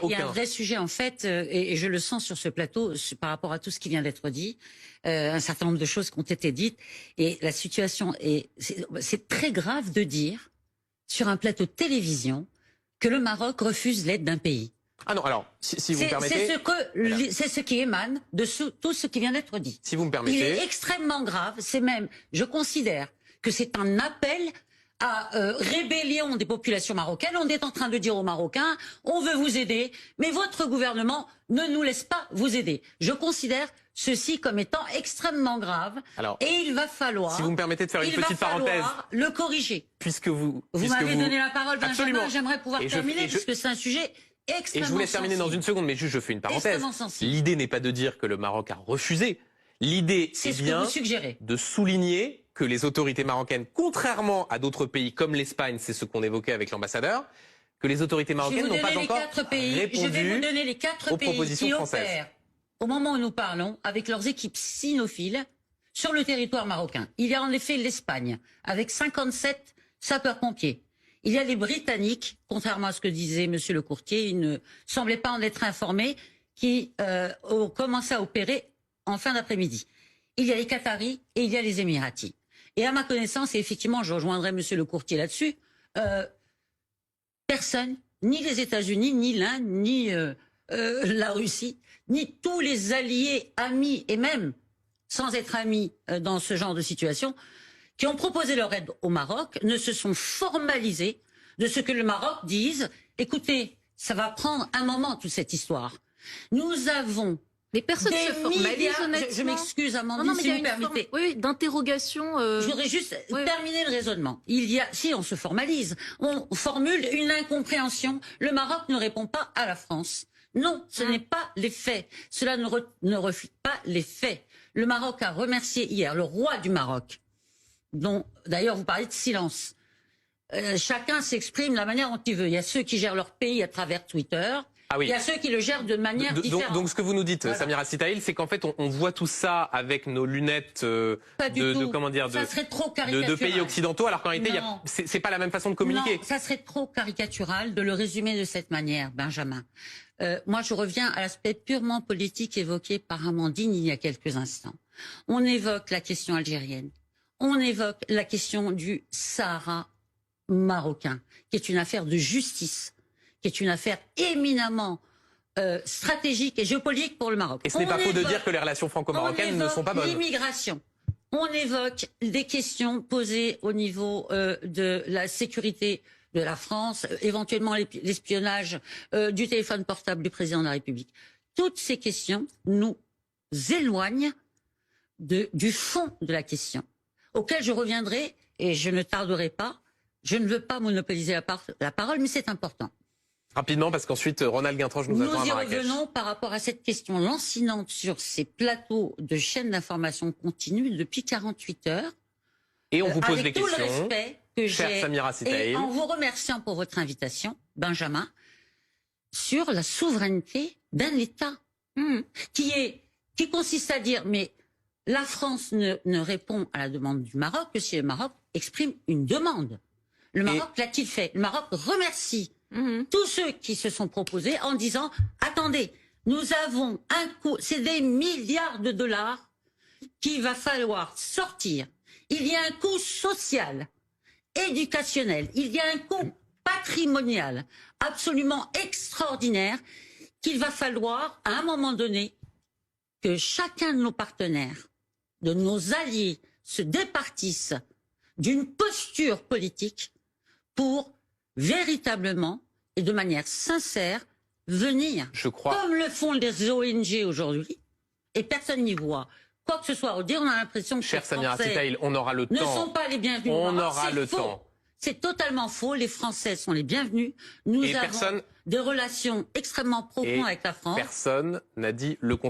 Il y a un vrai sujet en fait, et je le sens sur ce plateau par rapport à tout ce qui vient d'être dit, un certain nombre de choses qui ont été dites, et la situation c'est très grave de dire sur un plateau de télévision que le Maroc refuse l'aide d'un pays. Ah non, alors, si vous me permettez... C'est ce qui émane de tout ce qui vient d'être dit. Si vous me permettez... Il est extrêmement grave, c'est même, je considère que c'est un appel à rébellion des populations marocaines. On est en train de dire aux Marocains, on veut vous aider, mais votre gouvernement ne nous laisse pas vous aider. Je considère ceci comme étant extrêmement grave. Alors, et il va falloir... Si vous me permettez de faire une petite parenthèse... le corriger. Puisque vous m'avez donné la parole, Benjamin, j'aimerais pouvoir terminer, parce que c'est un sujet... Et je vous laisse terminer dans une seconde, mais juste je fais une parenthèse. L'idée n'est pas de dire que le Maroc a refusé. L'idée est bien de souligner que les autorités marocaines, contrairement à d'autres pays comme l'Espagne, c'est ce qu'on évoquait avec l'ambassadeur, que les autorités marocaines n'ont pas encore répondu aux propositions françaises. Au moment où nous parlons, avec leurs équipes cynophiles, sur le territoire marocain. Il y a en effet l'Espagne, avec 57 sapeurs-pompiers. Il y a les Britanniques, contrairement à ce que disait Monsieur le courtier, il ne semblait pas en être informé, qui ont commencé à opérer en fin d'après-midi. Il y a les Qataris et il y a les Émiratis. Et à ma connaissance, et effectivement, je rejoindrai Monsieur le courtier là-dessus, personne, ni les États-Unis, ni l'Inde, ni la Russie, ni tous les alliés, amis, et même sans être amis dans ce genre de situation, qui ont proposé leur aide au Maroc, ne se sont formalisés de ce que le Maroc dise. Écoutez, ça va prendre un moment, toute cette histoire. Nous avons... Mais personne ne se formalise, honnêtement. Je m'excuse, Amandine, si vous me permettez. Oui, d'interrogation. Je voudrais juste terminer le raisonnement. Si on se formalise, on formule une incompréhension. Le Maroc ne répond pas à la France. Non, ce n'est pas les faits. Cela ne reflète pas les faits. Le Maroc a remercié hier le roi du Maroc, dont d'ailleurs vous parlez de silence. Chacun s'exprime de la manière dont il veut. Il y a ceux qui gèrent leur pays à travers Twitter. Ah oui. Il y a ceux qui le gèrent de manière différente. Donc ce que vous nous dites, voilà. Samira Sitaïl, c'est qu'en fait on voit tout ça avec nos lunettes de pays occidentaux, alors qu'en réalité c'est pas la même façon de communiquer. Non, ça serait trop caricatural de le résumer de cette manière, Benjamin. Moi je reviens à l'aspect purement politique évoqué par Amandine il y a quelques instants. On évoque la question algérienne, on évoque la question du Sahara marocain, qui est une affaire de justice, qui est une affaire éminemment stratégique et géopolitique pour le Maroc. Et ce n'est pas faux de dire que les relations franco-marocaines ne sont pas bonnes. L'immigration. On évoque des questions posées au niveau de la sécurité de la France, éventuellement l'espionnage du téléphone portable du président de la République. Toutes ces questions nous éloignent du fond de la question, auquel je reviendrai et je ne tarderai pas. Je ne veux pas monopoliser la parole, mais c'est important. Rapidement, parce qu'ensuite, Ronald Guintranche nous attend à Marrakech. Nous y revenons par rapport à cette question lancinante sur ces plateaux de chaînes d'information continue depuis 48 heures. Et on vous pose des questions, avec tout le respect que j'ai, Samira Sitaïl, et en vous remerciant pour votre invitation, Benjamin, sur la souveraineté d'un État qui consiste à dire, mais la France ne répond à la demande du Maroc que si le Maroc exprime une demande. Le Maroc l'a-t-il fait? Le Maroc remercie tous ceux qui se sont proposés en disant « Attendez, nous avons un coût, c'est des milliards de dollars qu'il va falloir sortir. Il y a un coût social, éducationnel, il y a un coût patrimonial absolument extraordinaire qu'il va falloir, à un moment donné, que chacun de nos partenaires, de nos alliés, se départisse d'une posture politique pour véritablement et de manière sincère venir, comme le font les ONG aujourd'hui, et personne n'y voit quoi que ce soit. On a l'impression que les Français on aura le temps. ne sont pas les bienvenus. On aura le temps. C'est totalement faux. Les Français sont les bienvenus. Nous avons des relations extrêmement profondes avec la France. Personne n'a dit le contraire.